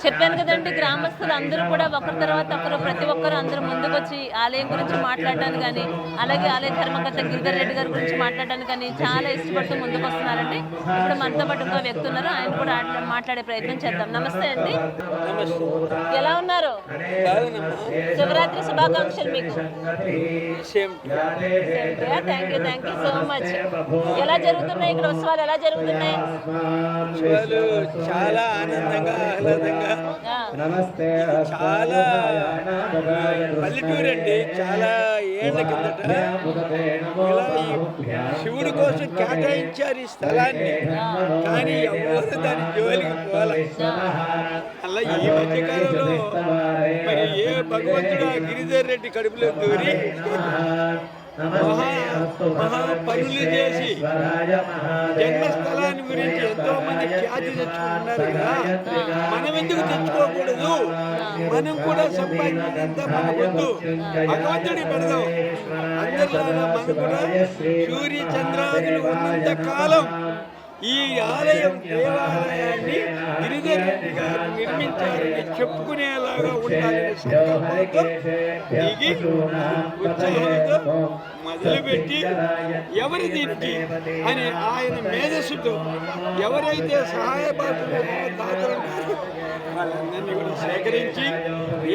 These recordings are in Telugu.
చెప్పాను కదండి, గ్రామస్తులు అందరూ కూడా ఒకరి తర్వాత ఒకరు ప్రతి ఒక్కరు అందరూ ముందుకొచ్చి ఆలయం గురించి మాట్లాడడానికి కానీ, అలాగే ఆలయ ధర్మకర్త గిరిధర్ రెడ్డి గారి గురించి మాట్లాడడానికి కానీ చాలా ఇష్టపడుతూ ముందుకు వస్తున్నారండి. ఇప్పుడు మనతో పాటు ఇంకో వ్యక్తి ఉన్నారు, ఆయన కూడా మాట్లాడే ప్రయత్నం చేద్దాం. నమస్తే అండి, ఎలా ఉన్నారు? శివరాత్రి శుభాకాంక్షలు మీకు. Thank you so much. ఎలా జరుగుతున్నాయి ఇక్కడ ఉత్సవాలు, ఎలా జరుగుతున్నాయి? చాలా ఆనందంగా ఆహ్లాదంగా, చాలా పల్లెటూరు అండి. చాలా ఏళ్ల కిందట ఇలా శివుడి కోసం కేటాయించారు ఈ స్థలాన్ని, కానీ ఎవరు దాని జోలికి పోవాలి. అలా ఈ మధ్యకాలంలో మరి ఏ భగవంతుడు ఆ గిరిధర్ రెడ్డి కడుపులో దూరి మహా పనులు చేసి జన్మస్థలాన్ని గురించి ఎంతో మంది ఖ్యాతి తెచ్చుకుంటున్నారు కదా, మనం ఎందుకు తెచ్చుకోకూడదు? మనం కూడా సంపాదించినంత మన వద్దు భగవంతుడి పెడదాం. అందరిలాగా మనం కూడా సూర్య చంద్రాదులు ఉన్నంత కాలం ఈ ఆలయం దేవాలయాన్ని గిరిధర్ రెడ్డి గారు నిర్మించారని చెప్పుకునేలాగా ఉండాలని సంకల్పంతో దిగి ఉత్సాహంతో మొదలుపెట్టి ఎవరి దీనికి అని ఆయన మేధస్సుతో ఎవరైతే సహాయపడుతున్నారో దాతలున్నారో వాళ్ళందరినీ కూడా సేకరించి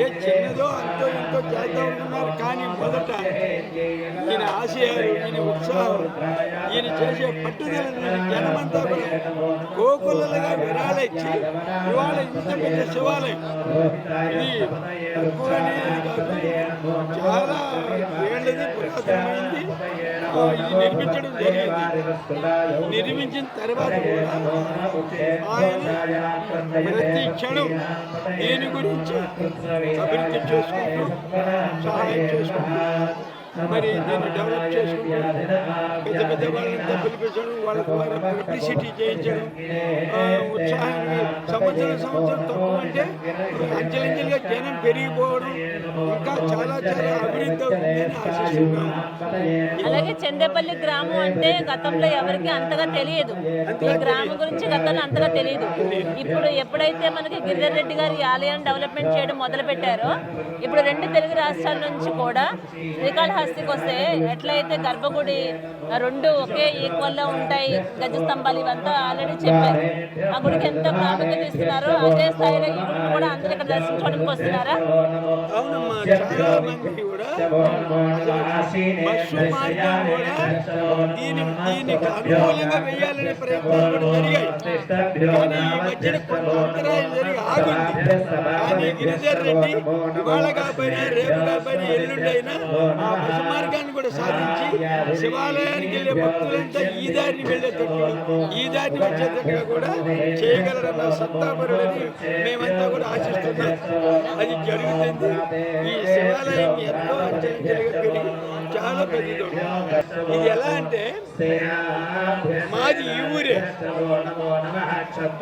ఏ చిన్నదో అంతో ఇంతో చేద్దాం ఉన్నారు. కానీ మొదట ఈయన ఆశయాలు, ఈయన ఉత్సాహం, ఈయన చేసే పట్టుదలని జనమంతా కూడా గోకులలుగా విరాళించి ఇవాళ ఇంత పెద్ద శివాలయం ఇది చాలా ఏళ్ళది, పురాతనమైంది. ఇది నిర్మించడం జరిగింది. నిర్మించిన తర్వాత ఆయన ప్రతి క్షణం దీని గురించి అభివృద్ధి చేసుకుంటూ సహాయం చేసుకుంటూ మరి దీన్ని డెవలప్ చేసుకుంటూ పెద్ద పెద్ద వాళ్ళంతా పిలిపించడం, వాళ్ళ ద్వారా పబ్లిసిటీ చేయించడం, ఉత్సాహాన్ని సంవత్సరం తక్కువ అంటే అంచెలంచెలుగా జనం పెరిగిపోవడం, ఇంకా చాలా చాలా అభివృద్ధి అవుతుందని ఆశిస్తున్నాం. అలాగే చందేపల్లి గ్రామం అంటే గతంలో ఎవరికి అంతగా తెలియదు, ఈ గ్రామం గురించి గతంలో అంతగా తెలియదు. ఇప్పుడు ఎప్పుడైతే మనకి గిరిధర్ రెడ్డి గారి ఆలయాన్ని డెవలప్మెంట్ చేయడం మొదలు పెట్టారో, ఇప్పుడు 2 తెలుగు రాష్ట్రాల నుంచి కూడా శ్రీకాళహస్తికి వస్తే ఎట్లయితే గర్భగుడి 2 ఒకే ఈక్వల్ లో ఉంటాయి, గజ స్తంభాలు ఇవంతా ఆల్రెడీ చెప్పారు. ఆ గుడికి ఎంత ప్రాముఖ్యత ఇస్తున్నారో అదే స్థాయిలో ఈ గుడిని కూడా అందరూ ఇక్కడ దర్శించుకోవడానికి వస్తున్నారా? అవునమ్మా, చాలా మంది కూడా బస్సు మార్గం కూడా దీనికి అనుకూలంగా వేయాలనే ప్రయత్నాలు కూడా జరిగాయి. కానీ ఈ మధ్యన కొంత అంతరాయం జరిగి ఆగింది. కానీ గిరిధర్ రెడ్డి ఇవాళ కాకపోయినా రేపు కాకపోయినా ఎల్లుండైనా ఆ బస్సు మార్గాన్ని కూడా సాధించి శివాలయానికి వెళ్ళే భక్తులంతా ఈ దారిని వెళ్ళేటట్టు, ఈ దారిని వచ్చేటట్టుగా కూడా చేయగలరన్న సత్తాపరుడని మేమంతా కూడా ఆశిస్తున్నాం. అది జరుగుతుంది. ఈ శివాలయం ఎంతో అంచెలంచెలుగా పెరిగి చాలా పెద్దది. ఇది ఎలా అంటే మాది ఈ ఊరే.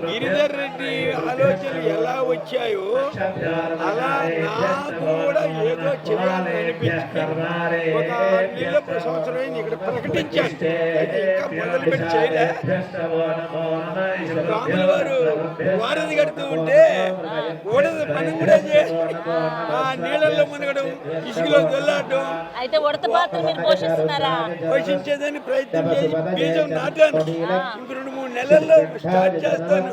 గిరిధర్ రెడ్డి ఆలోచనలు ఎలా వచ్చాయో అలా నాకు కూడా ఏదో చేయాలని అనిపించి ఒక 2 సంవత్సరం ఇక్కడ ప్రకటించాను. అయితే ఇంకా మొదలుపెట్టి చేయలే. రాముల వారు వారధి కడుతూ ఉంటే ఓడది పని కూడా చేసి ఆ నీళ్ళల్లో మునగడం, ఇసుకలో దొల్లాడడం, అయితే ఉడత పాత్ర మీరు పోషిస్తున్నారా? పోషించేదని ప్రయత్నం చేసి బీజం నాటాను. ఇంక 2-3 నెలల్లో స్టార్ట్ చేస్తాను.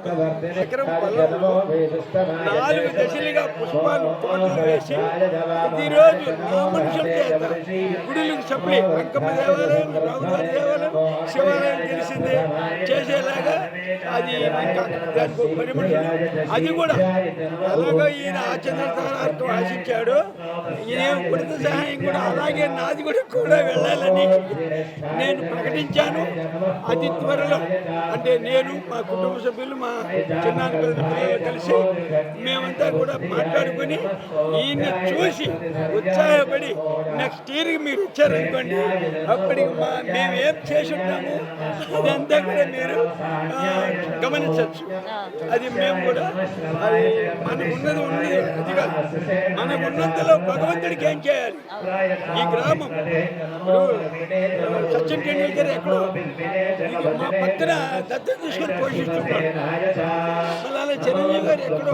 ఎకరం పొలంలో 4 దశలుగా పుష్పాలు తోటలు వేసి ప్రతిరోజు నా మనుషులు చేస్తారు. గుడులకు సప్లై అంకమ్మ దేవాలయం, రాములవారి దేవాలయం, శివాలయం తెలిసిందే చేసేలాగా అది దానికి పని అది కూడా అలాగా ఈయన ఆచరణతో ఆశించాడు. ఈయన ఉడత సహాయం కూడా అలాగే నాది కూడా వెళ్ళాలని నేను ప్రకటించాను. అతి త్వరలో అంటే నేను, మా కుటుంబ సభ్యులు, మా చిన్నాన్న పిల్లలు కలిసి మేమంతా కూడా మాట్లాడుకుని ఈయన్ని చూసి ఉత్సాహపడి నెక్స్ట్ ఇయర్కి మీరు వచ్చారనుకోండి, అప్పటికి మేము ఏం చేసి ఉంటాం కానీ అదంతా కూడా మీరు గమనించవచ్చు. అది మేము కూడా అది మనకున్నది అది కాదు, మనకున్నంతలో భగవంతుడికి ఏం చేయాలి. ఈ గ్రామం సచిన్ టెండూల్కర్ ఎక్కడో మా పక్కన దత్తత తీసుకొని పోషిస్తున్నాడు. మళ్ళీ చిరంజీవి గారు ఎక్కడో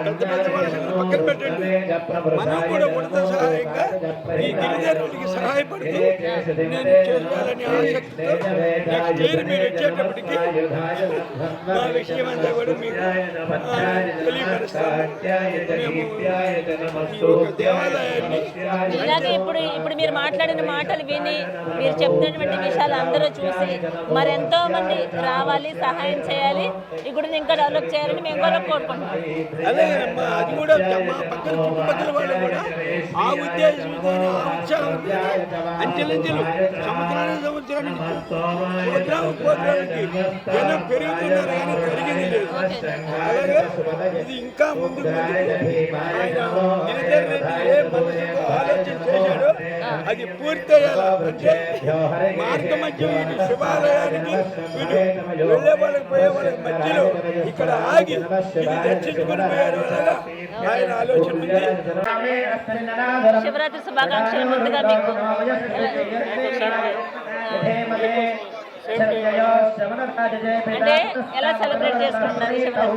పెద్ద పెద్ద వాళ్ళని పక్కన పెట్టండి. మనం కూడా ఉడత సహాయంగా ఈ గిరిజనులకి సహాయపడుతూ నేను చేసుకోవాలని ఆసక్తితో నెక్స్ట్ ఇయర్ మీరు వచ్చేటప్పటికి మా విషయం అంతా కూడా మీకు తెలియపరుస్తాము. మేము ఈ యొక్క దేవాలయాన్ని ఇలాగే ఇప్పుడు మీరు మాట్లాడిన మాటలు విని మీరు చెప్తున్నటువంటి విషయాలు అందరూ చూసి మరెంతో మంది రావాలి, సహాయం చేయాలి, ఈ గుడిని ఇంకా డెవలప్ చేయాలని మేము కూడా కోరుకుంటున్నాం. అలాగేనమ్మా, అది కూడా మా పక్కన చుట్టుపక్కల వాళ్ళు కూడా ఆ ఉద్దేశంతో ఆ ఉత్సాహం అంచెలంచెలు సంవత్సరానికి ప్రోగ్రాంకి జనం పెరుగుతున్నారు కానీ పెరిగింది లేదు. అలాగే ఇది ఇంకా ముందుకు ఆయన గిరిధర్ రెడ్డి ఏ మనసుతో ఆలోచన చేశాడో అది పూర్తయ్యాలంటే మార్గ మధ్య వీటి శివాలయానికి వీటి వెళ్ళే వాళ్ళకి పోయే వాళ్ళకి మధ్యలో ఇక్కడ ఆగి ఇది దర్శించుకుని పోయాడు. ఆయన ఆలోచన ఉంది. శివరాత్రి శుభాకాంక్షలు ముందుగా మీకు. అంటే ఎలా సెలబ్రేట్ చేసుకుంటున్నారు శివరాత్రి?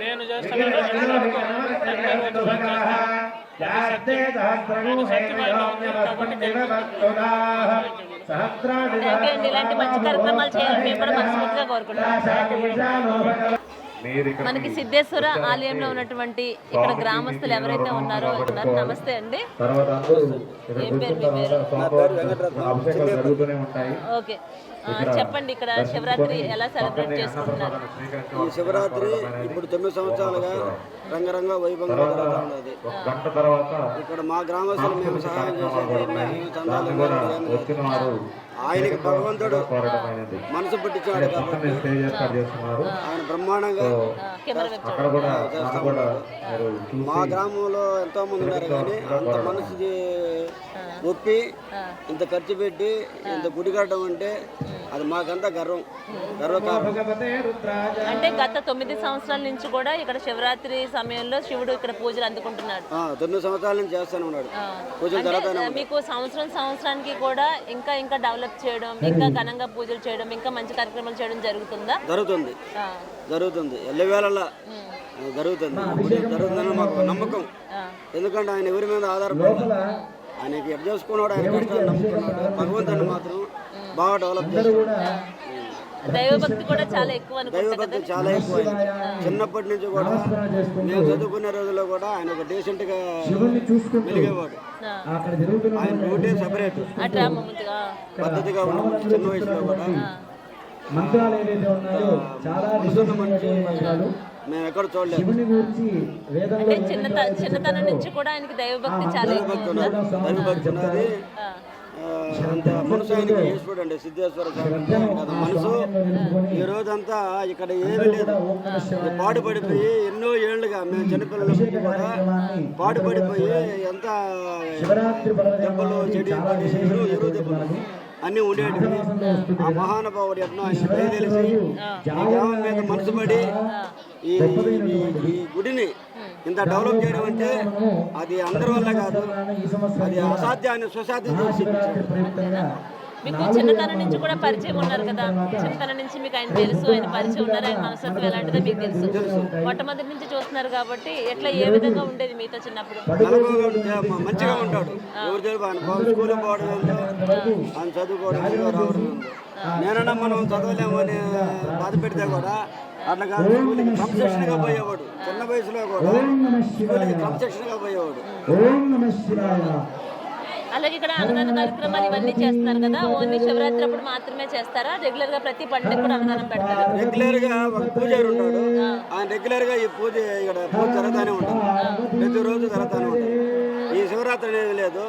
నేను చేస్తాను. ఇలాంటి మంచి కార్యక్రమాలు చేయాలని మేము కూడా మనస్ఫూర్తిగా కోరుకుంటున్నాం. మనకి సిద్ధేశ్వర ఆలయంలో ఉన్నటువంటి ఇక్కడ గ్రామస్తులు ఎవరైతే ఉన్నారో ఉన్నారు. నమస్తే అండి, ఏం పేరు మీ పేరు? ఓకే, చెప్పండి, ఇక్కడ శివరాత్రి ఎలా సెలబ్రేట్ చేసుకుంటున్నారు? ఈ శివరాత్రి ఇప్పుడు 9 సంవత్సరాలుగా రంగరంగ వైభవంగా జరుగుతూ ఉన్నది. ఇక్కడ మా గ్రామస్తులు మేము సహాయం చేసేది ఆయనకి భగవంతుడు మనసు పట్టించాడు కాబట్టి ఆయన బ్రహ్మాండంగా మా గ్రామంలో ఎంతో మంది ఉన్నారు కానీ అంత మనసుకి ఒప్పి ఇంత ఖర్చు పెట్టి ఇంత గుడి కట్టడం అంటే అది మాకంతా గర్వకారణం. అంటే గత 9 సంవత్సరాల నుంచి కూడా ఇక్కడ శివరాత్రి సమయంలో శివుడు ఇక్కడ పూజలు అందుకుంటున్నాడు. 9 సంవత్సరాల నుంచి చేస్తానే ఉన్నాడు పూజలు జరుగుతానే. మీకు సంవత్సరానికి కూడా ఇంకా డెవలప్ చేయడం, ఇంకా ఘనంగా పూజలు చేయడం, ఇంకా మంచి కార్యక్రమాలు చేయడం జరుగుతుందా? జరుగుతుంది ఎల్లవేళలా జరుగుతుందని మాకు నమ్మకం. ఎందుకంటే ఆయన ఎవరి మీద ఆధారపడ్డా ఆయనకి ఎప్పుడు చేసుకున్నాడు, ఆయన కష్టాలు నమ్ముకున్నాడు. భగవంతుని మాత్రం బాగా డెవలప్ చేసుకున్నాడు. దైవభక్తి కూడా చాలా ఎక్కువ. దైవభక్తి చాలా ఎక్కువ. చిన్నప్పటి నుంచి కూడా మేము చదువుకునే రోజుల్లో కూడా ఆయన ఒక డీసెంట్ గా వెలిగేవాడు. ఆయన రూటే సపరేట్ పద్ధతిగా ఉన్నాడు. చిన్న వయసులో కూడా మేము ఎక్కడ చూడలేదు. చిన్నతనం నుంచి కూడా ఆయనకి దైవభక్తి చాలా దైవభక్తి ఉన్నది. అంత మనసు ఆయనకి చూడండి సిద్ధేశ్వర మనసు. ఈ రోజంతా ఇక్కడ ఏమీ లేదు, పాడుపడిపోయి ఎన్నో ఏళ్లుగా మేము చిన్నపిల్లలకి కూడా పాడుపడిపోయి ఎంత దెబ్బలు చెడి ఎరువు దెబ్బలు అన్నీ ఉండేవి. ఆ మహానుభావుడు ఎన్నో ఆయన దయచేసి ఈ గ్రామం మీద మనసు పడి ఈ గుడిని ఇంత డెవలప్ చేయడం అంటే అది అందరి వల్ల కాదు, అది అసాధ్యాన్ని సుసాధ్యం చేసి మీకు చిన్నతనం నుంచి కూడా పరిచయం ఉన్నారు కదా, చిన్నతనం నుంచి మీకు ఆయన తెలుసు, ఆయన పరిచయం ఉన్నారు, ఆయన మనస్తత్వం ఎలాంటిదో మీకు తెలుసు. మొట్టమొదటి నుంచి చూస్తున్నారు కాబట్టి ఎట్లా ఏ విధంగా ఉండేది మీతో చిన్నప్పుడు? మంచిగా ఉంటాడు, ఎవరు తెలియదు స్కూల్ పోవడం ఆయన చదువుకోవడం రావడం. నేనన్నా మనం చదవలేము అని బాధ పెడితే కూడా అట్లా కాదు, స్కూల్కి క్రమశిక్షణగా పోయేవాడు. చిన్న వయసులో కూడా స్కూల్కి క్రమశిక్షణగా పోయేవాడు. అలాగే ఇక్కడ అన్నదాన కార్యక్రమాలు ఇవన్నీ చేస్తున్నారు కదా, ఓన్లీ శివరాత్రి అప్పుడు మాత్రమే చేస్తారా? రెగ్యులర్ గా ప్రతి పండుగ కూడా అన్నదానం పెడతారా? రెగ్యులర్ గా ఒక పూజారి ఉంటాడు, ఆయన రెగ్యులర్ గా ఈ పూజ ఇక్కడ పూజ జరుగుతూనే ఉంటుంది, ప్రతిరోజు జరుగుతూనే ఉంటుంది. ఈ శివరాత్రి అనేది లేదు,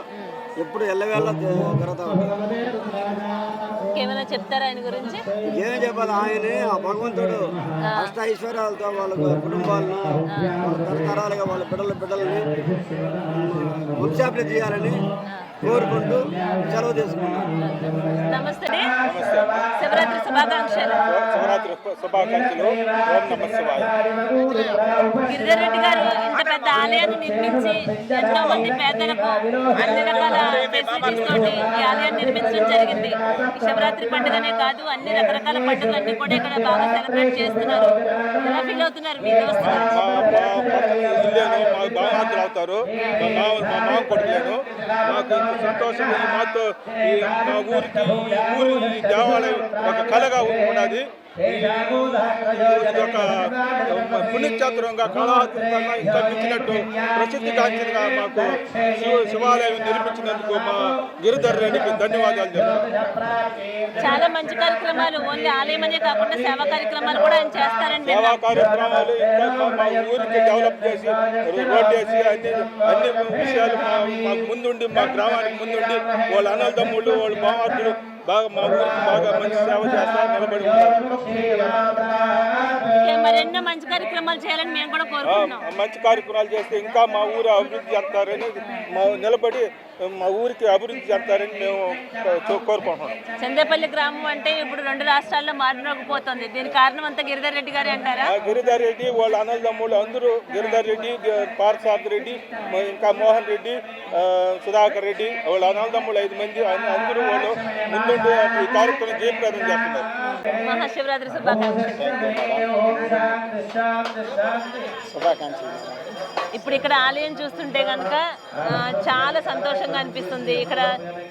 ఎప్పుడు ఎల్లవేళ జరుగుతూ ఉంటుంది. ఏమైనా చెప్తారా ఆయన గురించి? ఏం చెప్పాలి, ఆయనే ఆ భగవంతుడు అష్ట ఐశ్వర్యాలతో వాళ్ళ కుటుంబాలను తరతరాలుగా వాళ్ళ బిడ్డలని వంశాభివృద్ధి చేయాలని కోరుకుంటూ సెలవు తీసుకున్నాను. నమస్తే, శివరాత్రి శుభాకాంక్షలు. గిరిధర్ రెడ్డి గారు ఇంత పెద్ద ఆలయాన్ని నిర్మించి ఎంతో మంది పేదలకు అన్ని రకాల ఫెసిలిటీస్ తోటి ఈ ఆలయాన్ని నిర్మించడం జరిగింది. శివరాత్రి పండుగనే కాదు, అన్ని రకరకాల పండుగలన్నీ కూడా ఇక్కడ బాగా సెలబ్రేట్ చేస్తున్నారు. ఎలా ఫీల్ అవుతున్నారు మీ దోస్తు? అవుతారు మా మామ కొడుకులేను, మాకు సంతోషం. మాతో మా ఊరికి ఊరి దేవాలయం ఒక కళగా ఉన్నది. ఇది ఒక పుణ్యక్షేత్రంగా కళాత్మకంగా ఇంకా మించినట్టు ప్రసిద్ధిగాంచినగా మాకు శివాలయం నిర్మించినందుకు మా గిరిధర్ రెడ్డికి ధన్యవాదాలు చెప్తాను. చాలా మంచి కార్యక్రమాలు, ఓన్లీ ఆలయం అనే కాకుండా సేవా కార్యక్రమాలు కూడా ఆయన చేస్తారండి. సేవా కార్యక్రమాలు ఇంకా మా ఊరికి డెవలప్ చేసి రోడ్ వేసి అన్ని విషయాలు మాకు ముందుండి, మా గ్రామానికి ముందుండి వాళ్ళ అన్నదమ్ముళ్ళు వాళ్ళ మామార్తులు బాగా మా ఊరికి బాగా మంచి సేవ చేస్తారు, నిలబడి మరెన్నో మంచి కార్యక్రమాలు చేయాలని మేము కూడా కోరుకుంటున్నాం. మంచి కార్యక్రమాలు చేస్తే ఇంకా మా ఊరు అభివృద్ధి చేస్తారని నిలబడి మా ఊరికి అభివృద్ధి చేస్తారని మేము కోరుకుంటున్నాం. చందేపల్లి గ్రామం అంటే ఇప్పుడు 2 రాష్ట్రాల్లో మారినోకపోతుంది. దీని కారణం అంతా గిరిధర్ రెడ్డి గారే అంటారా? గిరిధర్ రెడ్డి వాళ్ళ అన్నదమ్ముళ్ళు అందరూ, గిరిధర్ రెడ్డి, పార్థసారథి రెడ్డి, ఇంకా మోహన్ రెడ్డి, సుధాకర్ రెడ్డి, వాళ్ళ అన్నదమ్ముళ్ళు 5 మంది అందరూ వాళ్ళు ముందుండి ఈ కార్యక్రమం జయప్రదం చేస్తున్నారు. మహాశివరాత్రి శుభాకాంక్షలు. ఇప్పుడు ఇక్కడ ఆలయం చూస్తుంటే కనుక చాలా సంతోషంగా అనిపిస్తుంది. ఇక్కడ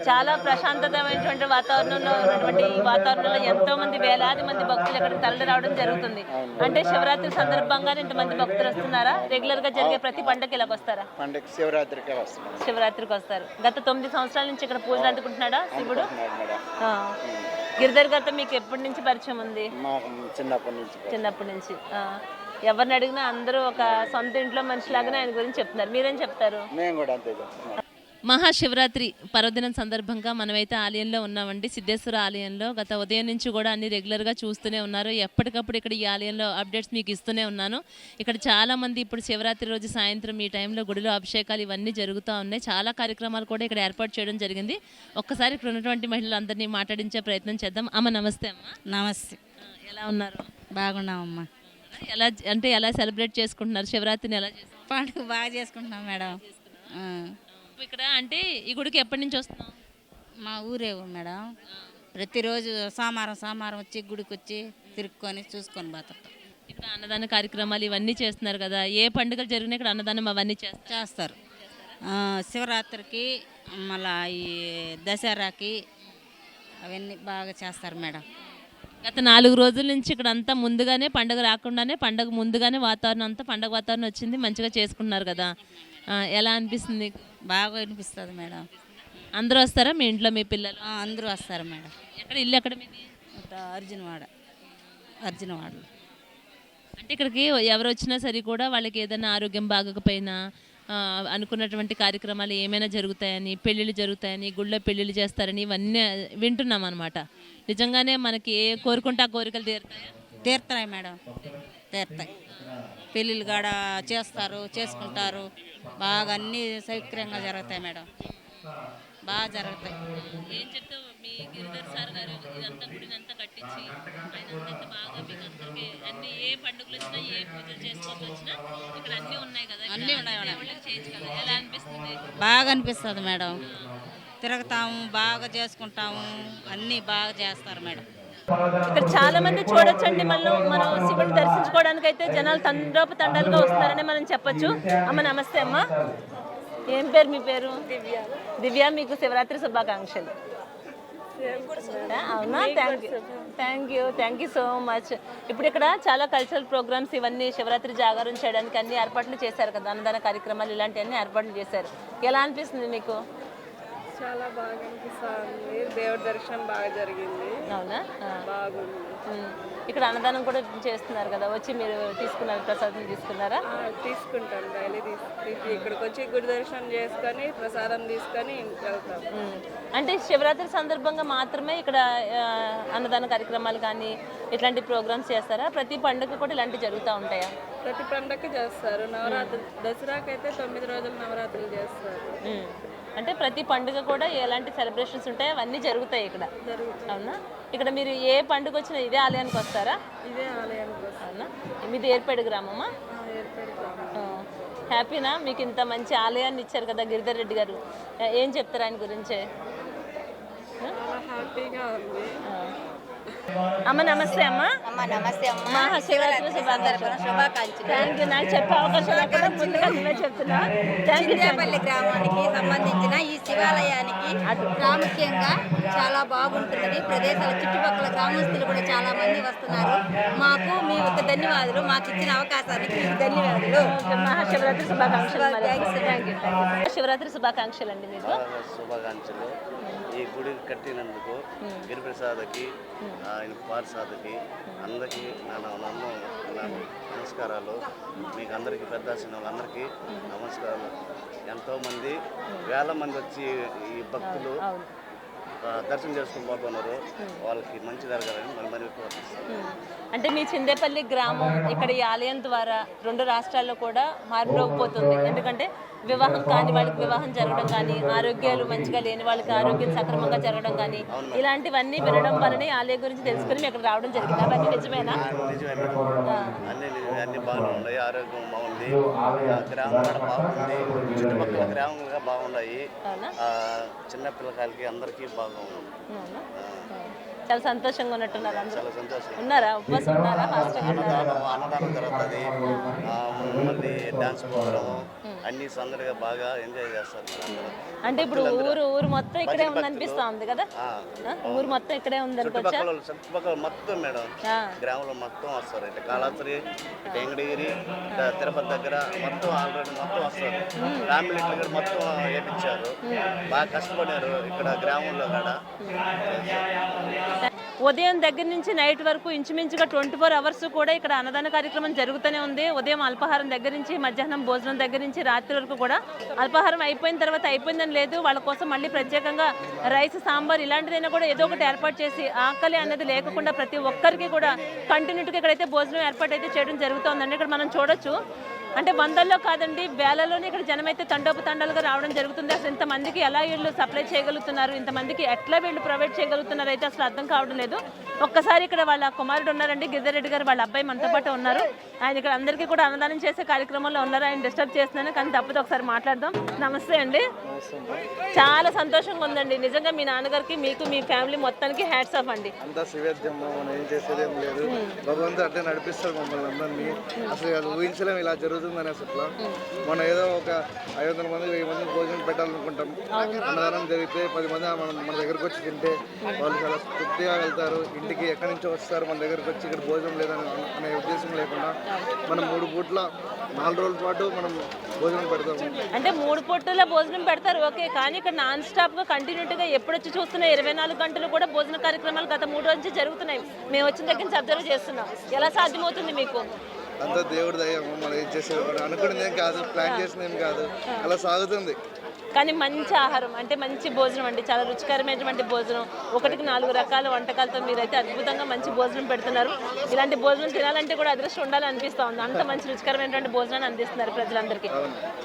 చాలా ప్రశాంతతమైనటువంటి వాతావరణంలో ఉన్నటువంటి ఈ వాతావరణంలో ఎంతో మంది వేలాది మంది భక్తులు ఇక్కడ తరలి రావడం జరుగుతుంది. అంటే శివరాత్రి సందర్భంగానే ఇంతమంది భక్తులు వస్తున్నారా? రెగ్యులర్ గా జరిగే ప్రతి పండుగకి ఇలాగ వస్తారా? శివరాత్రికి వస్తారు. గత 9 సంవత్సరాల నుంచి ఇక్కడ పూజలు అందుకుంటున్నాడా శివుడు? గిరిధర్ గారితో మీకు ఎప్పటి నుంచి పరిచయం ఉంది? చిన్నప్పటి నుంచి. ఎవరిని అడిగినా అందరూ ఒక సొంత ఇంట్లో మనిషిలాగానే ఆయన గురించి చెప్తున్నారు. మీరేం చెప్తారు? మహాశివరాత్రి పర్వదినం సందర్భంగా మనమైతే ఆలయంలో ఉన్నామండి, సిద్ధేశ్వర ఆలయంలో. గత ఉదయం నుంచి కూడా అన్ని రెగ్యులర్గా చూస్తూనే ఉన్నారు. ఎప్పటికప్పుడు ఇక్కడ ఈ ఆలయంలో అప్డేట్స్ మీకు ఇస్తూనే ఉన్నాను. ఇక్కడ చాలామంది ఇప్పుడు శివరాత్రి రోజు సాయంత్రం ఈ టైంలో గుడిలో అభిషేకాలు ఇవన్నీ జరుగుతూ ఉన్నాయి. చాలా కార్యక్రమాలు కూడా ఇక్కడ ఏర్పాటు చేయడం జరిగింది. ఒక్కసారి ఇక్కడ ఉన్నటువంటి మహిళలందరినీ మాట్లాడించే ప్రయత్నం చేద్దాం. అమ్మ నమస్తే. అమ్మ నమస్తే. ఎలా ఉన్నారు? బాగున్నామమ్మా. ఎలా సెలబ్రేట్ చేసుకుంటున్నారు శివరాత్రిని? ఎలా చేసుకుంటున్నారు? పండుగ బాగా చేసుకుంటున్నాం మేడం. ఇక్కడ అంటే ఈ గుడికి ఎప్పటి నుంచి వస్తున్నాం? మా ఊరే మేడం. ప్రతిరోజు సోమవారం వచ్చి గుడికి వచ్చి తిరుక్కొని చూసుకొని పోతాం. ఇక్కడ అన్నదాన కార్యక్రమాలు ఇవన్నీ చేస్తున్నారు కదా, ఏ పండుగలు జరిగినా ఇక్కడ అన్నదానం అవన్నీ చేస్తారు. శివరాత్రికి మళ్ళీ ఈ దసరాకి అవన్నీ బాగా చేస్తారు మేడం. గత 4 రోజుల నుంచి ఇక్కడ అంతా ముందుగానే పండుగ రాకుండానే పండుగ ముందుగానే వాతావరణం అంతా పండుగ వాతావరణం వచ్చింది, మంచిగా చేసుకున్నారు కదా. ఎలా అనిపిస్తుంది? బాగా అనిపిస్తుంది మేడం. అందరూ వస్తారా మీ ఇంట్లో? మీ పిల్లలు అందరూ వస్తారు మేడం. ఎక్కడ ఇల్లు? ఎక్కడ మీది? అర్జునవాడలో. అంటే ఇక్కడికి ఎవరు వచ్చినా సరే కూడా వాళ్ళకి ఏదైనా ఆరోగ్యం బాగోకపోయినా అనుకున్నటువంటి కార్యక్రమాలు ఏమైనా జరుగుతాయని, పెళ్ళిళ్ళు జరుగుతాయని, గుళ్ళో పెళ్ళిళ్ళు చేస్తారని ఇవన్నీ వింటున్నాం అనమాట. నిజంగానే మనకి ఏ కోరుకుంటే ఆ కోరికలు తీరుతాయి మేడం. తీరుతాయి. పెళ్ళిళ్ళు కాడ చేసుకుంటారు. బాగా అన్నీ సౌకర్యంగా జరుగుతాయి మేడం. బాగా జరుగుతాయి. ఏం చెప్తావు? మీ గిరిధర్ సార్ గారు ఇదంతా గుడినంతా కట్టించి ఆయన అంతా బాగా మీకు అందరికీ అన్ని ఏ పండుగలు వచ్చినా ఏ పూజలు చేసుకోవచ్చు వచ్చినా ఇక్కడ అన్నీ ఉన్నాయి కదా, అన్నీ ఉన్నాయి మేడం. చేయించగలరు. ఎలా అనిపిస్తుంది? బాగా అనిపిస్తుంది మేడం. తిరుగుతాము, బాగా చేసుకుంటాము, అన్నీ బాగా చేస్తారు మేడం. ఇక్కడ చాలా మంది చూడొచ్చండి. మనం శివుని దర్శించుకోవడానికి అయితే జనాలు తండోపతండాలుగా వస్తున్నారని మనం చెప్పొచ్చు. అమ్మ నమస్తే అమ్మ, ఏం పేరు మీ పేరు? దివ్య. మీకు శివరాత్రి శుభాకాంక్షలు. అవునా, థ్యాంక్ యూ సో మచ్. ఇప్పుడు ఇక్కడ చాలా కల్చరల్ ప్రోగ్రామ్స్ ఇవన్నీ శివరాత్రి జాగారం చేయడానికి అన్ని ఏర్పాట్లు చేశారు కదా, అన్నదాన కార్యక్రమాలు ఇలాంటివన్నీ ఏర్పాట్లు చేశారు. ఎలా అనిపిస్తుంది మీకు? చాలా బాగా అనిపిస్తుంది. దేవుడి దర్శనం బాగా జరిగింది. అవునా, బాగుంది. ఇక్కడ అన్నదానం కూడా చేస్తున్నారు కదా, వచ్చి మీరు తీసుకున్నారు, ప్రసాదం తీసుకున్నారా? తీసుకుంటాం, డైలీ ఇక్కడికి వచ్చి గుడి దర్శనం చేసుకొని ప్రసాదం తీసుకొని ఇంటికి వెళ్తాం. అంటే శివరాత్రి సందర్భంగా మాత్రమే ఇక్కడ అన్నదాన కార్యక్రమాలు కానీ ఇట్లాంటి ప్రోగ్రామ్స్ చేస్తారా? ప్రతి పండుగ కూడా ఇలాంటివి జరుగుతూ ఉంటాయా? ప్రతి పండగకి చేస్తారు. నవరాత్రి దసరాకైతే 9 రోజులు నవరాత్రులు చేస్తారు. అంటే ప్రతి పండుగ కూడా ఎలాంటి సెలబ్రేషన్స్ ఉంటాయి అవన్నీ జరుగుతాయి ఇక్కడ. అవునా, ఇక్కడ మీరు ఏ పండుగ వచ్చినా ఇదే ఆలయానికి వస్తారా? ఇదే ఆలయానికి వస్తారు. అవునా, మీది ఏర్పేడు గ్రామమా? హ్యాపీనా? మీకు ఇంత మంచి ఆలయాన్ని ఇచ్చారు కదా గిరిధర్ రెడ్డి గారు, ఏం చెప్తారు ఆయన గురించే? చాలా హ్యాపీగా ఉంది. అమ్మ నమస్తే అమ్మ. నమస్తే అమ్మ. మహాశివరాత్రి శుభాకాంక్షలు. Thank you. నాకు చెప్పే అవకాశం లేకుండా ముందుగా నువ్వే చెప్తున్నా. చింతేపల్లి గ్రామానికి సంబంధించిన ఈ శివాలయానికి ప్రాముఖ్యంగా చాలా బాగుంటున్నది. ప్రదేశాల చుట్టుపక్కల గ్రామస్తులు కూడా చాలా మంది వస్తున్నారు. మాకు మీ యొక్క ధన్యవాదాలు, మాకు ఇచ్చిన అవకాశానికి మీకు ధన్యవాదాలు. మహాశివరాత్రి శుభాకాంక్షలు. శివరాత్రి శుభాకాంక్షలు అండి మీకు. శుభాకాంక్షలు. ఈ గుడి కట్టినందుకు గిరిప్రసాద్కి, ఆయన పార్సాద్కి అందరికీ నమస్కారాలు. మీకు అందరికీ పెద్ద వాళ్ళందరికీ నమస్కారాలు. ఎంతోమంది వేల మంది వచ్చి ఈ భక్తులు దర్శనం చేసుకుని పోతున్నారు. వాళ్ళకి మంచి జరగాలని మరి అంటే మీ చిందేపల్లి గ్రామం ఇక్కడ ఈ ఆలయం ద్వారా 2 రాష్ట్రాల్లో కూడా మారిపోతుంది. ఎందుకంటే వివాహం కాని వాళ్ళకి వివాహం జరగడం కానీ, ఆరోగ్యాలు మంచిగా లేని వాళ్ళకి ఆరోగ్యం సక్రమంగా జరగడం కానీ, ఇలాంటివన్నీ వినడం వల్లనే ఆలయం గురించి తెలుసుకుని మేము ఇక్కడ రావడం జరిగింది. అవన్నీ నిజమేనా? అన్ని బాగున్నాయి. ఆరోగ్యం బాగుంది, గ్రామం కూడా బాగుంది, చుట్టుపక్కల గ్రామంగా బాగున్నాయి. చిన్న పిల్లకాయలకి అందరికీ బాగుంది. చాలా సంతోషంగా ఉన్నట్టున్నారు అందరూ. చాలా సంతోషం. ఉన్నారా? ఉపవాసం ఉన్నారా? ఫాస్టింగ్ ఉన్నారా? అన్నదానం జరుగుతుంది, మళ్ళీ డాన్స్ ప్రోగ్రాము అన్ని సందడిగా బాగా ఎంజాయ్ చేస్తారు. అంటే ఇప్పుడు ఊరు మొత్తం ఇక్కడే ఉంది అనిపిస్తా ఉంది కదా? ఊరు మొత్తం ఇక్కడే ఉంది అనుకోవచ్చా? చుట్టుపక్కల మొత్తం మేడం, గ్రామంలో మొత్తం వస్తారు. ఇట్లా కాళాస్త్రి, వెంకటగిరి, తిరుపతి దగ్గర మొత్తం ఆల్రెడీ మొత్తం వస్తారు. ఫ్యామిలీ ఇక్కడ మొత్తం వేయించారు, బాగా కష్టపడారు ఇక్కడ గ్రామంలో కూడా. ఉదయం దగ్గర నుంచి నైట్ వరకు ఇంచుమించుగా 24 అవర్స్ కూడా ఇక్కడ అన్నదాన కార్యక్రమం జరుగుతూనే ఉంది. ఉదయం అల్పాహారం దగ్గర నుంచి, మధ్యాహ్నం భోజనం దగ్గర నుంచి రాత్రి వరకు కూడా. అల్పాహారం అయిపోయిన తర్వాత అయిపోయిందని లేదు, వాళ్ళ కోసం మళ్ళీ ప్రత్యేకంగా రైస్, సాంబార్ ఇలాంటిదైనా కూడా ఏదో ఒకటి ఏర్పాటు చేసి ఆకలి అనేది లేకుండా ప్రతి ఒక్కరికి కూడా కంటిన్యూటీగా ఇక్కడైతే భోజనం ఏర్పాటు అయితే చేయడం జరుగుతుందండి. ఇక్కడ మనం చూడొచ్చు. అంటే వందల్లో కాదండి, వేలలోనే ఇక్కడ జనం అయితే తండోపతండాలుగా రావడం జరుగుతుంది. అసలు ఇంతమందికి ఎలా వీళ్ళు సప్లై చేయగలుగుతున్నారు, ఇంతమందికి ఎట్లా వీళ్ళు ప్రొవైడ్ చేయగలుగుతున్నారు అయితే అసలు అర్థం కావడం లేదు. ఒక్కసారి ఇక్కడ వాళ్ళ కుమారుడు ఉన్నారండి, గిరిధర్ రెడ్డి గారు, వాళ్ళ అబ్బాయి మనతో పాటు ఉన్నారు. ఆయన ఇక్కడ అందరికీ కూడా అన్నదానం చేసే కార్యక్రమంలో ఉన్నారు. ఆయన డిస్టర్బ్ చేస్తున్నాను కానీ తప్పదు, ఒకసారి మాట్లాడదాం. నమస్తే అండి. చాలా సంతోషంగా ఉందండి నిజంగా. మీ నాన్నగారికి, మీకు, మీ ఫ్యామిలీ మొత్తానికి హ్యాట్స్ ఆఫ్ అండి. అంతా శివేద్యం, మనం ఏం చేసేదేం లేదు. భగవంతుడు అట్లే నడిపిస్తారు మమ్మల్ని అందరినీ. అసలు ఊహించలేము ఇలా జరుగుతుందని. అసలు మనం ఏదో ఒక 500 మంది 1000 మంది భోజనం పెట్టాలనుకుంటాం. అన్నదానం జరిగితే 10 మంది మన దగ్గరకు వచ్చి తింటే వాళ్ళు చాలా తృప్తిగా వెళ్తారు. ఇంటికి ఎక్కడి నుంచో వస్తారు మన దగ్గరకు వచ్చి ఇక్కడ భోజనం లేదని అనే ఉద్దేశం లేకుండా మనం 3 పూట్ల 4 రోజుల పాటు మనం భోజనం పెడతాము. అంటే 3 పూటల భోజనం పెడతారు ఓకే, కానీ ఇక్కడ నాన్ స్టాప్ గా కంటిన్యూటీగా ఎప్పుడు వచ్చి చూస్తున్నా 24 గంటలు కూడా భోజన కార్యక్రమాలు గత 3 రోజుల నుంచి జరుగుతున్నాయి. మేము వచ్చిన దగ్గర నుంచి అబ్జర్వ్ చేస్తున్నాం. ఎలా సాధ్యమవుతుంది మీకు? అంతా దేవుడి దయ. మనం ఏం చేసే అనుకునేది ఏం కాదు, ప్లాన్ చేసిన ఏం కాదు, అలా సాగుతుంది. కానీ మంచి ఆహారం అంటే మంచి భోజనం అండి, చాలా రుచికరమైనటువంటి భోజనం. 1కి 4 రకాల వంటకాలతో మీరైతే అద్భుతంగా మంచి భోజనం పెడుతున్నారు. ఇలాంటి భోజనం తినాలంటే కూడా అదృష్టం ఉండాలని అనిపిస్తూ ఉంది. అంత మంచి రుచికరమైనటువంటి భోజనాన్ని అందిస్తున్నారు ప్రజలందరికీ.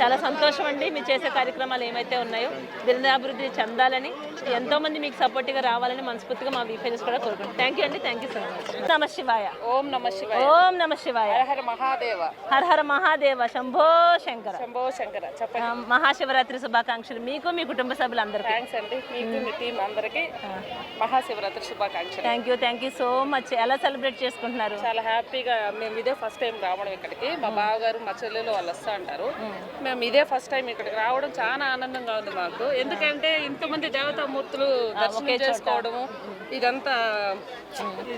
చాలా సంతోషం అండి. మీరు చేసే కార్యక్రమాలు ఏమైతే ఉన్నాయో దినదాభివృద్ధి చెందాలని, ఎంతోమంది మీకు సపోర్ట్గా రావాలని మనస్ఫూర్తిగా మా వీఫైజెస్ కూడా కోరుకుంటాం. థ్యాంక్ యూ అండి, థ్యాంక్ యూ సో మచ్. నమ శివాయ. ఓం నమ శివాయ. ఓం నమ శివాయ. హర మహాదేవ. హర హర మహాదేవ. శంభో శంకర. శంభో శంకర. చెప్పండి. మహాశివరాత్రి శుభాకాంక్షలు. శుభాకాంక్షలు మీకు మీ కుటుంబ సభ్యులందరికీ. థ్యాంక్స్ అండి, మీకు మీ టీం అందరికీ మహాశివరాత్రి శుభాకాంక్షలు. Thank you so much. ఎలా సెలబ్రేట్ చేసుకుంటున్నారు? చాలా హ్యాపీగా. మేము ఇదే ఫస్ట్ టైం రావడం ఇక్కడికి. మా బావగారు మా చెల్లెలు వాళ్ళు వస్తా అంటారు. మేము ఇదే ఫస్ట్ టైం ఇక్కడికి రావడం చాలా ఆనందంగా ఉంది మాకు. ఎందుకంటే ఇంతమంది దేవతామూర్తులు దర్శనం చేసుకోవడము, ఇదంతా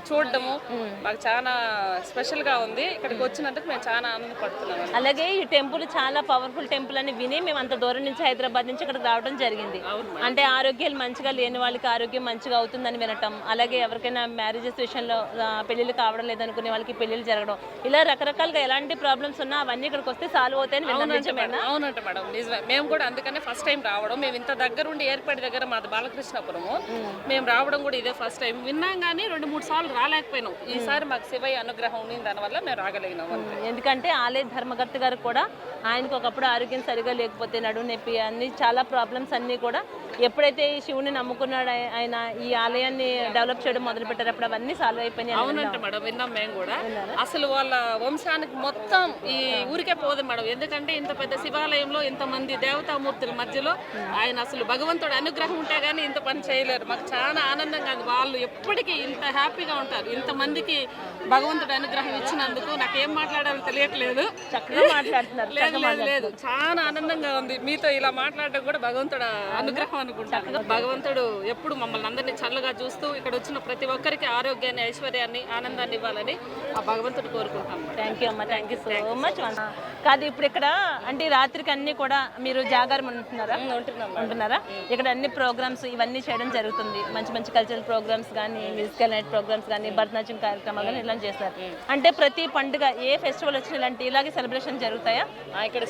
చూడడము మాకు చాలా స్పెషల్ గా ఉంది. ఇక్కడికి వచ్చినందుకు మేము చాలా ఆనందపడుతున్నాము. అలాగే ఈ టెంపుల్ చాలా పవర్ఫుల్ టెంపుల్ అని విని మేము అంత దూరం నుంచి హైదరాబాద్ నుంచి ఇక్కడికి రావడం జరిగింది. అంటే ఆరోగ్యాలు మంచిగా లేని వాళ్ళకి ఆరోగ్యం మంచిగా అవుతుందని వినటం, అలాగే ఎవరికైనా మ్యారేజెస్ విషయంలో పెళ్లిళ్ళు కావడం లేదనుకునే వాళ్ళకి పెళ్లిళ్ళు జరగడం, ఇలా రకరకాలుగా ఎలాంటి ప్రాబ్లమ్స్ ఉన్నా అవన్నీ ఇక్కడికి వస్తే సాల్వ్ అవుతాయని విన్నాం. అవునంట మేడం, నిజమే. మేము కూడా అందుకనే ఫస్ట్ టైం రావడం. మేము ఇంత దగ్గరుండి ఏర్పాటు దగ్గర మాది బాలకృష్ణపురము. మేము రావడం కూడా ఇదే ఫస్ట్ టైం. విన్నాం కానీ 2-3 సార్లు రాలేకపోయినాం. ఈసారి మాకు శివయ్య అనుగ్రహం ఉంది, దానివల్ల మేము రాగలిగినాం. ఎందుకంటే ఆలయ ధర్మకర్త గారు కూడా ఆయనకు ఒకప్పుడు ఆరోగ్యం సరిగా లేకపోతే నడుము నొప్పి అన్ని చాలా ప్రాబ్లమ్స్ అన్నీ కూడా ఎప్పుడైతే ఈ శివుని నమ్ముకున్నాడు ఆయన ఈ ఆలయాన్ని డెవలప్ చేయడం మొదలు పెట్టారు, అప్పుడు అవన్నీ సాల్వ్ అయిపోయినాయి. అవునంట మేడం, విన్నాం మేము కూడా. అసలు వాళ్ళ వంశానికి మొత్తం ఈ ఊరికే పోదు మేడం. ఎందుకంటే ఇంత పెద్ద శివాలయంలో ఇంతమంది దేవతామూర్తుల మధ్యలో ఆయన అసలు భగవంతుడు అనుగ్రహం ఉంటే గానీ ఇంత పని చేయలేరు. మాకు చాలా ఆనందంగా ఉంది. వాళ్ళు ఎప్పటికీ ఇంత హ్యాపీగా ఉంటారు. ఇంతమందికి భగవంతుడు అనుగ్రహం ఇచ్చినందుకు నాకేం మాట్లాడాలో తెలియట్లేదు. చక్కగా మాట్లాడుతున్నారు. లేదు, చాలా ఆనందంగా ఉంది. మీతో ఇలా మాట్లాడడం కూడా భగవంతుడు అనుగ్రహం అనుకుంటాను. భగవంతుడు ఎప్పుడు మమ్మల్ని అందరినీ చల్లగా చూస్తూ ఇక్కడ వచ్చిన ప్రతి ఒక్కరికి ఆరోగ్యాన్ని, ఐశ్వర్యాన్ని, ఆనందాన్ని ఇవ్వాలని ఆ భగవంతుడు కోరుకుంటాం. థ్యాంక్ యూ అమ్మ, థ్యాంక్ యూ సో మచ్. కాదు ఇప్పుడు ఇక్కడ అంటే రాత్రికి అన్ని కూడా మీరు జాగారం ఉంటున్నారా? ఇక్కడ అన్ని ప్రోగ్రామ్స్ ఇవన్నీ చేయడం జరుగుతుంది. మంచి మంచి కల్చరల్ ప్రోగ్రామ్స్ కానీ, మ్యూజికల్ నైట్ ప్రోగ్రామ్స్ కానీ, భరతనాట్యం కార్యక్రమాలు కానీ ఇలా చేస్తారు. అంటే ప్రతి పండుగ ఏ ఫెస్టివల్ వచ్చిన ఇలాంటి ఇలాగే సెలబ్రేషన్ జరుగుతాయా? ఇక్కడ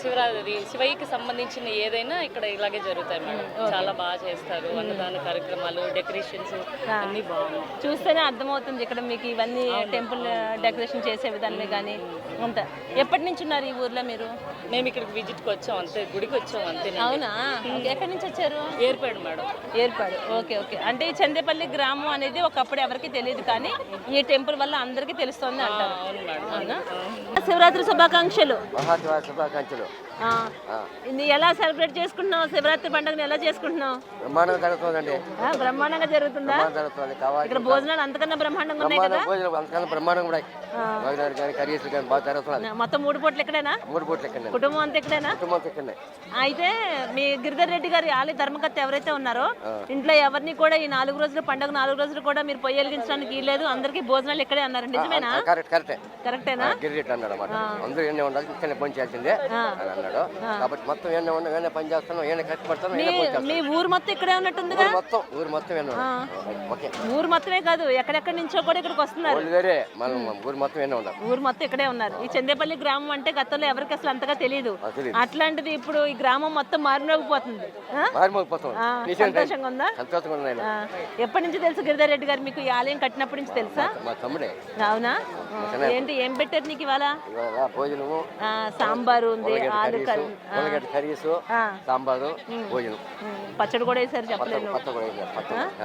శివయ్యకి సంబంధించిన ఏదైనా ఇక్కడ ఇలాగే జరుగుతాయి మేడం. చాలా బాగా చేస్తారు. అన్నదాన కార్యక్రమాలు, డెకరేషన్స్ అన్ని బాగున్నాయి. చూస్తేనే అర్థమవుతుంది ఇక్కడ మీకు ఇవన్నీ టెంపుల్ డెకరేషన్ చేసే విధానమే కానీ అంతా. ఎప్పటి నుంచి ఉన్నారు ఈ ఊర్లో మీరు? మేము ఇక్కడికి విజిట్కి వచ్చాం అంతే, గుడికి వచ్చాం అంతే. అవునా? ఎక్కడి నుంచి వచ్చారు? ఏర్పాడు మేడం. ఏర్పాడు, ఓకే. అంటే ఈ చందేపల్లి గ్రామం అనేది ఒకప్పుడు ఎవరికి తెలియదు, కానీ ఈ టెంపుల్ వల్ల అందరికీ తెలుస్తుంది అంటారు. అవునా? శివరాత్రి శుభాకాంక్షలు. శుభాకాంక్షలు. ఎలా సెలబ్రేట్ చేసుకుంటున్నావు? శివరాత్రి పండుగను ఎలా చేసుకుంటున్నావు? బ్రహ్మాండంగా జరుగుతుందండి. బ్రహ్మాండంగా జరుగుతుందా? ఇక్కడ భోజనాలు అంతకన్నా బ్రహ్మాండంగా ఉన్నాయి కదా? అంతకన్నా బ్రహ్మాండంగా ఉన్నాయి. మొత్తం 3 పూటలు ఎక్కడైనా? 3 పూటలు ఎక్కడ? కుటుంబం అంతా ఎక్కడైనా? అయితే మీ గిరిధర్ రెడ్డి గారి ఆలయ ధర్మకర్త ఎవరైతే ఉన్నారో ఇంట్లో ఎవరిని కూడా ఈ 4 రోజులు పండుగ 4 రోజులు కూడా మీరు పొయ్యి వెలిగించడానికి లేదు, అందరికి భోజనాలు ఇక్కడే అన్నారు. నిజమేనా? కరెక్టేనా? గిరిరెడ్డి అన్నాడు అన్నమాట. అందరూ ఏనే ఉండాలి, ఇక్కడనే పని చేయాల్సిందే అని అన్నాడు. కాబట్టి మొత్తం ఏనే ఉన్నా ఏనే పని చేస్తాను, ఏనే కష్టపడతాను. మీ ఊరు మొత్తం ఇక్కడే ఉన్నట్టుంది. ఊరు మొత్తం ఊరు మొత్తమే కాదు, ఎక్కడెక్కడి నుంచో కూడా ఇక్కడికి వస్తున్నారు. ఊరు మొత్తం ఇక్కడే ఉన్నారు. ఈ చందేపల్లి గ్రామం అంటే గతంలో ఎవరికి అసలు అంతగా తెలియదు. అట్లాంటిది ఇప్పుడు ఈ గ్రామం మొత్తం మారిమోగిపోతుంది. సంతోషంగా ఉందా? ఎప్పటి నుంచి తెలుసు గిరిధర్ రెడ్డి గారు మీకు? ఈ ఆలయం కట్టినప్పటి నుంచి తెలుసా? అవునా? ఏంటి ఏం పెట్టారు నీకు ఇవాళ? సాంబారు ఉంది, ఆలు కర్రీ, సాంబారు, భోజనం, పచ్చడి కూడా వేసారు. చెప్పలేదు.